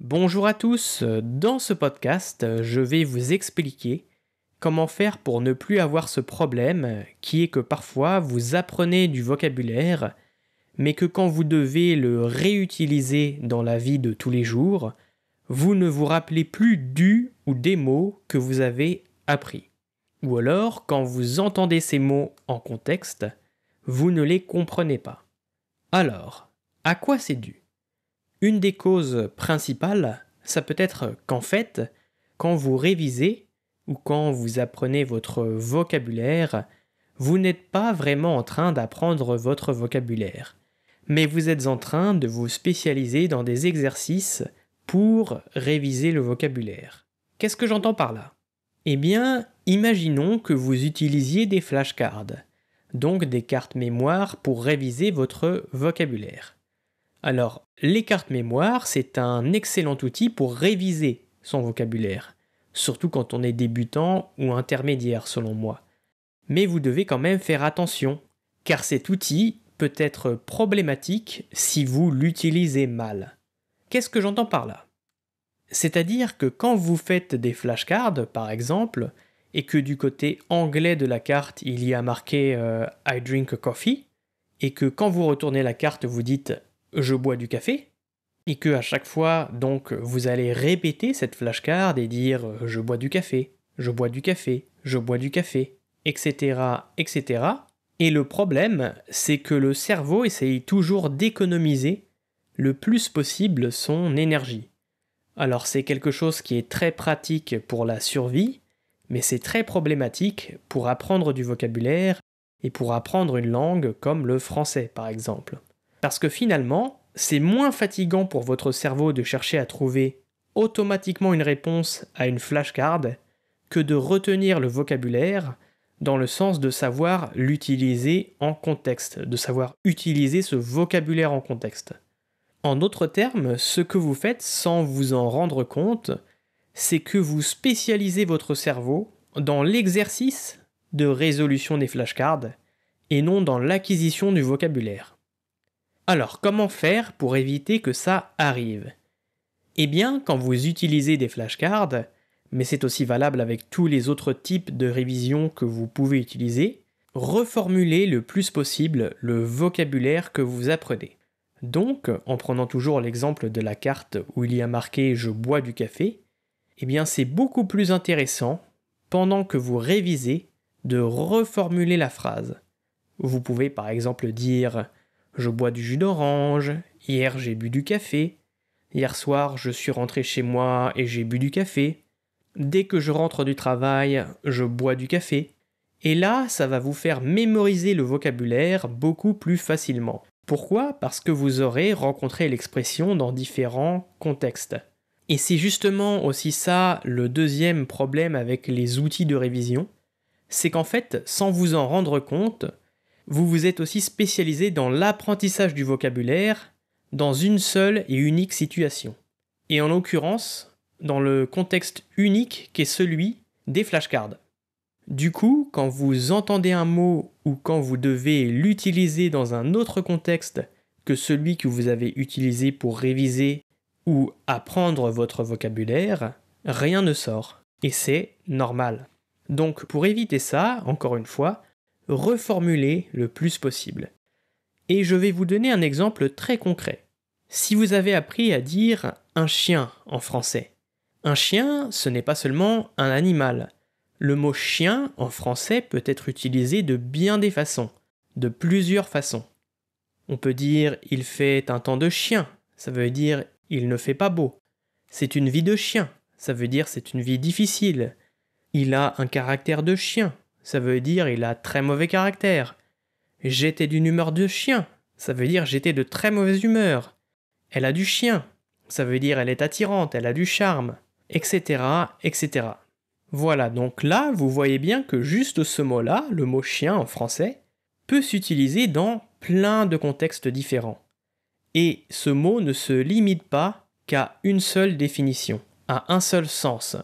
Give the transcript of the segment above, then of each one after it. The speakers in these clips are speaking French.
Bonjour à tous, dans ce podcast, je vais vous expliquer comment faire pour ne plus avoir ce problème qui est que parfois vous apprenez du vocabulaire, mais que quand vous devez le réutiliser dans la vie de tous les jours, vous ne vous rappelez plus du ou des mots que vous avez appris. Ou alors, quand vous entendez ces mots en contexte, vous ne les comprenez pas. Alors, à quoi c'est dû ? Une des causes principales, ça peut être qu'en fait, quand vous révisez ou quand vous apprenez votre vocabulaire, vous n'êtes pas vraiment en train d'apprendre votre vocabulaire, mais vous êtes en train de vous spécialiser dans des exercices pour réviser le vocabulaire. Qu'est-ce que j'entends par là ? Eh bien, imaginons que vous utilisiez des flashcards, donc des cartes mémoire pour réviser votre vocabulaire. Alors, les cartes mémoire, c'est un excellent outil pour réviser son vocabulaire, surtout quand on est débutant ou intermédiaire selon moi. Mais vous devez quand même faire attention, car cet outil peut être problématique si vous l'utilisez mal. Qu'est-ce que j'entends par là ? C'est-à-dire que quand vous faites des flashcards, par exemple, et que du côté anglais de la carte, il y a marqué I drink a coffee, et que quand vous retournez la carte, vous dites je bois du café, et que à chaque fois, donc, vous allez répéter cette flashcard et dire je bois du café, je bois du café, je bois du café, etc., etc. Et le problème, c'est que le cerveau essaye toujours d'économiser le plus possible son énergie. Alors c'est quelque chose qui est très pratique pour la survie, mais c'est très problématique pour apprendre du vocabulaire et pour apprendre une langue comme le français par exemple. Parce que finalement, c'est moins fatigant pour votre cerveau de chercher à trouver automatiquement une réponse à une flashcard que de retenir le vocabulaire dans le sens de savoir l'utiliser en contexte, de savoir utiliser ce vocabulaire en contexte. En d'autres termes, ce que vous faites sans vous en rendre compte, c'est que vous spécialisez votre cerveau dans l'exercice de résolution des flashcards et non dans l'acquisition du vocabulaire. Alors, comment faire pour éviter que ça arrive ? Eh bien, quand vous utilisez des flashcards, mais c'est aussi valable avec tous les autres types de révision que vous pouvez utiliser, reformulez le plus possible le vocabulaire que vous apprenez. Donc, en prenant toujours l'exemple de la carte où il y a marqué « Je bois du café », eh bien c'est beaucoup plus intéressant, pendant que vous révisez, de reformuler la phrase. Vous pouvez par exemple dire « Je bois du jus d'orange, hier j'ai bu du café, hier soir je suis rentré chez moi et j'ai bu du café, dès que je rentre du travail, je bois du café ». Et là, ça va vous faire mémoriser le vocabulaire beaucoup plus facilement. Pourquoi ? Parce que vous aurez rencontré l'expression dans différents contextes. Et c'est justement aussi ça le deuxième problème avec les outils de révision, c'est qu'en fait, sans vous en rendre compte, vous vous êtes aussi spécialisé dans l'apprentissage du vocabulaire dans une seule et unique situation. Et en l'occurrence, dans le contexte unique qu'est celui des flashcards. Du coup, quand vous entendez un mot ou quand vous devez l'utiliser dans un autre contexte que celui que vous avez utilisé pour réviser ou apprendre votre vocabulaire, rien ne sort. Et c'est normal. Donc pour éviter ça, encore une fois, reformulez le plus possible. Et je vais vous donner un exemple très concret. Si vous avez appris à dire un chien en français, un chien, ce n'est pas seulement un animal. Le mot chien en français peut être utilisé de bien des façons, de plusieurs façons. On peut dire il fait un temps de chien, ça veut dire il ne fait pas beau. C'est une vie de chien, ça veut dire c'est une vie difficile. Il a un caractère de chien, ça veut dire il a très mauvais caractère. J'étais d'une humeur de chien, ça veut dire j'étais de très mauvaise humeur. Elle a du chien, ça veut dire elle est attirante, elle a du charme, etc., etc. Voilà, donc là, vous voyez bien que juste ce mot-là, le mot chien en français, peut s'utiliser dans plein de contextes différents. Et ce mot ne se limite pas qu'à une seule définition, à un seul sens.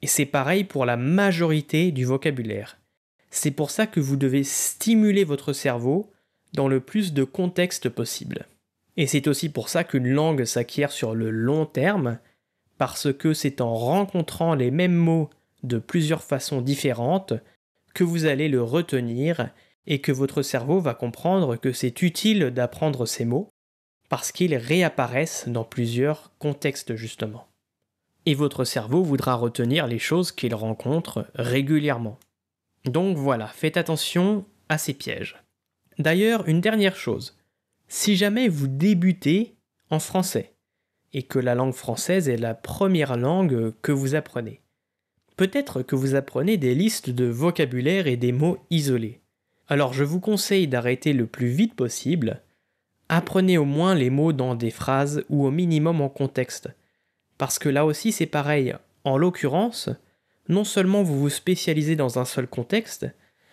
Et c'est pareil pour la majorité du vocabulaire. C'est pour ça que vous devez stimuler votre cerveau dans le plus de contextes possible. Et c'est aussi pour ça qu'une langue s'acquiert sur le long terme, parce que c'est en rencontrant les mêmes mots de plusieurs façons différentes que vous allez le retenir et que votre cerveau va comprendre que c'est utile d'apprendre ces mots parce qu'ils réapparaissent dans plusieurs contextes justement. Et votre cerveau voudra retenir les choses qu'il rencontre régulièrement. Donc voilà, faites attention à ces pièges. D'ailleurs, une dernière chose, si jamais vous débutez en français et que la langue française est la première langue que vous apprenez, peut-être que vous apprenez des listes de vocabulaire et des mots isolés. Alors je vous conseille d'arrêter le plus vite possible. Apprenez au moins les mots dans des phrases ou au minimum en contexte. Parce que là aussi c'est pareil. En l'occurrence, non seulement vous vous spécialisez dans un seul contexte,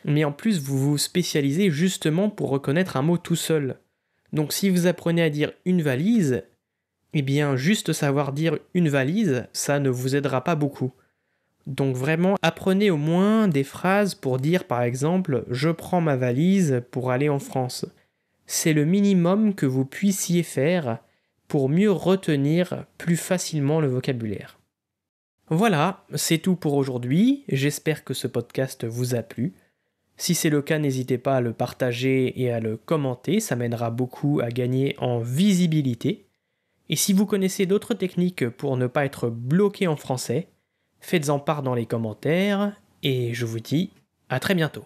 mais en plus vous vous spécialisez justement pour reconnaître un mot tout seul. Donc si vous apprenez à dire une valise, eh bien juste savoir dire une valise, ça ne vous aidera pas beaucoup. Donc vraiment, apprenez au moins des phrases pour dire par exemple « je prends ma valise pour aller en France ». C'est le minimum que vous puissiez faire pour mieux retenir plus facilement le vocabulaire. Voilà, c'est tout pour aujourd'hui. J'espère que ce podcast vous a plu. Si c'est le cas, n'hésitez pas à le partager et à le commenter, ça m'aidera beaucoup à gagner en visibilité. Et si vous connaissez d'autres techniques pour ne pas être bloqué en français, faites-en part dans les commentaires et je vous dis à très bientôt.